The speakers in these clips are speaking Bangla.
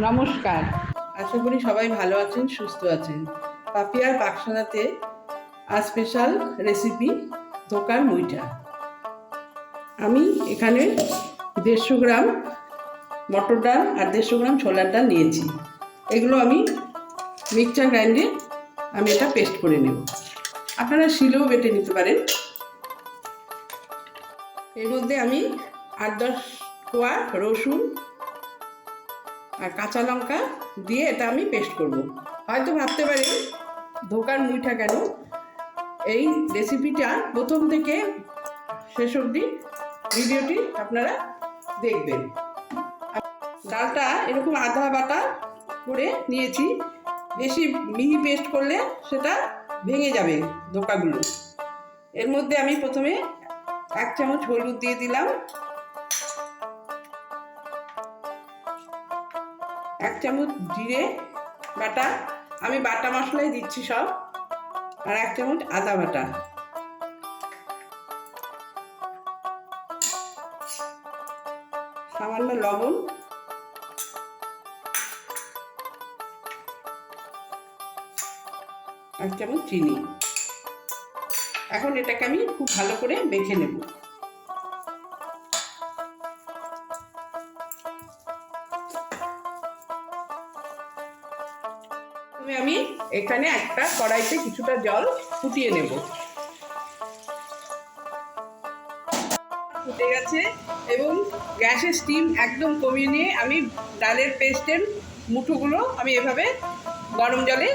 নমস্কার, আশা করি সবাই ভালো আছেন, সুস্থ আছেন। পাপিয়ার পাকশালাতে আজ স্পেশাল রেসিপি ধোকার মুইঠা। আমি এখানে 150 গ্রাম মটর ডাল আর 150 গ্রাম ছোলার ডাল নিয়েছি। এগুলো আমি মিক্সচার গ্রাইন্ডে আমি এটা পেস্ট করে নেব। আপনারা শিলেও বেটে নিতে পারেন। এর মধ্যে আমি 8-10 কোয়া রসুন আর কাঁচা লঙ্কা দিয়ে এটা আমি পেস্ট করব। হয়তো ভাবতে পারেন ধোকার মুইঠা কেন, এই রেসিপিটা প্রথম থেকে শেষ অবধি ভিডিওটি আপনারা দেখবেন। ডালটা এরকম আধা বাটা করে নিয়েছি, বেশি মিহি পেস্ট করলে সেটা ভেঙে যাবে ধোকাগুলো। এর মধ্যে আমি প্রথমে 1 চামচ হলুদ দিয়ে দিলাম, 1 চামচ জিরে বাটা, আমি বাটা মশলাই দিচ্ছি সব, আর 1 চামচ আদা বাটা, সামান্য লবণ, 1 চামচ চিনি। এখন এটাকে আমি খুব ভালো করে মেখে নেব। আমি এখানে একটা কড়াইতে কিছুটা জল ফুটিয়ে নেব। ফুটে গেছে এবং গ্যাসের স্টিম একদম কমিয়ে নিয়ে আমি ডালের পেস্টের মুঠোগুলো আমি এভাবে গরম জলে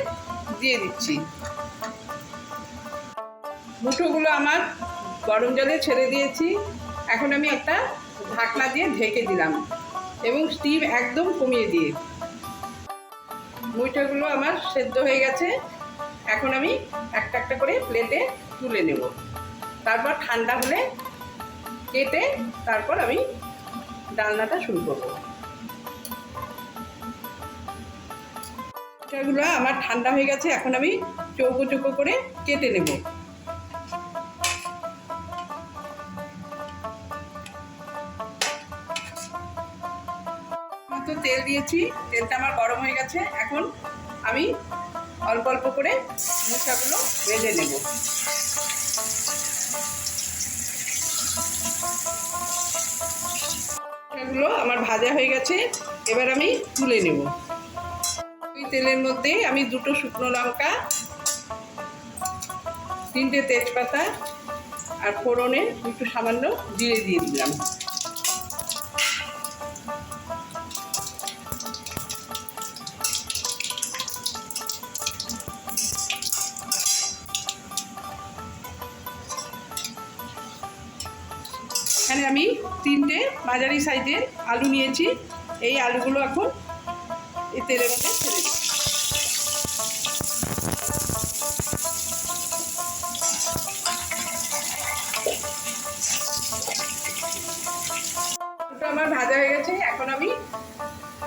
দিয়ে দিচ্ছি। মুঠোগুলো আমার গরম জলে ছেড়ে দিয়েছি। এখন আমি একটা ঢাকনা দিয়ে ঢেকে দিলাম এবং স্টিম একদম কমিয়ে দিয়ে। মুইঠাগুলো আমার সেদ্ধ হয়ে গেছে। এখন আমি একটা একটা করে প্লেটে তুলে নেব। তারপর ঠান্ডা হলে কেটে তারপর আমি ডালনাটা শুরু করব। মুইঠাগুলো আমার ঠান্ডা হয়ে গেছে। এখন আমি চৌকো চৌকো করে কেটে নেব। তো তেল দিয়েছি, তেলটা আমার গরম হয়ে গেছে। এখন আমি অল্প অল্প করে মুইঠাগুলো ভেজে নেব। মুইঠাগুলো আমার ভাজা হয়ে গেছে, এবার আমি তুলে নেব। ওই তেলের মধ্যে আমি 2টো শুকনো লঙ্কা, 3টে তেজপাতা আর ফোড়নে একটু সামান্য জিরে দিয়ে দিলাম। এখানে আমি 3টে মাঝারি সাইজের আলু নিয়েছি। এই আলুগুলো এখন এই তেলের মধ্যে ছেড়ে দিই। আলুটা আমার ভাজা হয়ে গেছে। এখন আমি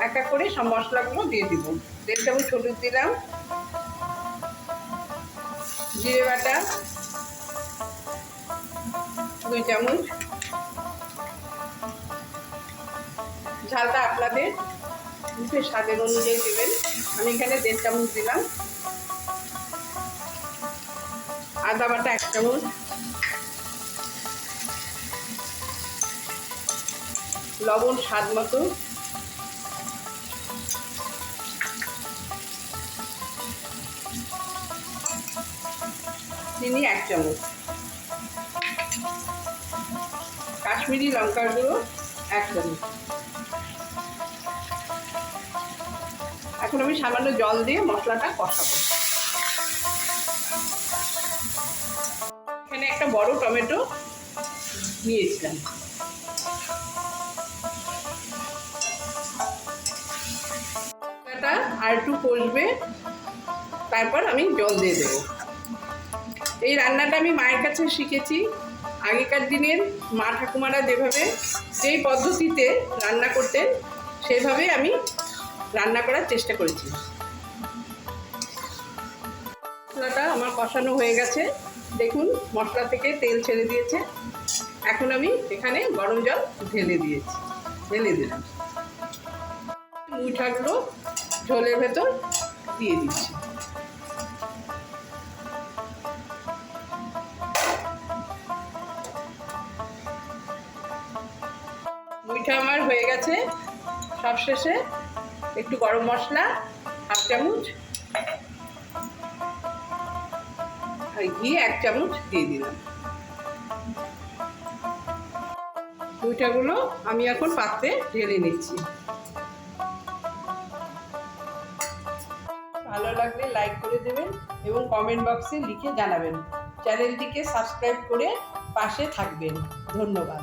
এক এক করে সব মশলাগুলো দিয়ে দিব। 1.5 চামচ হলুদ দিলাম, জিরে বাটা 2 চামচ, ঝালটা আপনাদের মুখের স্বাদের অনুযায়ী দেবেন। আমি এখানে 1.5 চামচ দিলাম। আদা বাটা 1 চামচ, লবণ স্বাদ মতো, চিনি 1 চামচ, কাশ্মীরি লঙ্কার গুঁড়ো 1 চামচ। এখন আমি সামান্য জল দিয়ে মশলাটা কষাবো। এখানে একটা বড় টমেটো নিয়েছিলাম। আর একটু কষবে, তারপর আমি জল দিয়ে দেবো। এই রান্নাটা আমি মায়ের কাছে শিখেছি। আগেকার দিনের মা ঠাকুমারা যেই পদ্ধতিতে রান্না করতেন সেভাবে আমি রান্না করার চেষ্টা করেছি। মশলাটা আমার কষানো হয়ে গেছে, দেখুন মশলা থেকে তেল ছেড়ে দিয়েছে। এখন আমি এখানে গরম জল ঢেলে দিলাম। মুইঠাগুলো ঝোলের ভেতর দিয়ে দিচ্ছি। মুইঠা আমার হয়ে গেছে। সবশেষে একটু গরম মশলা 1/2 চামচ আর ঘি 1 চামচ দিয়ে দিলাম। মুইঠাগুলো আমি এখন পাত্রে ঢেলে নিচ্ছি। ভালো লাগলে লাইক করে দেবেন এবং কমেন্ট বক্সে লিখে জানাবেন। চ্যানেলটিকে সাবস্ক্রাইব করে পাশে থাকবেন। ধন্যবাদ।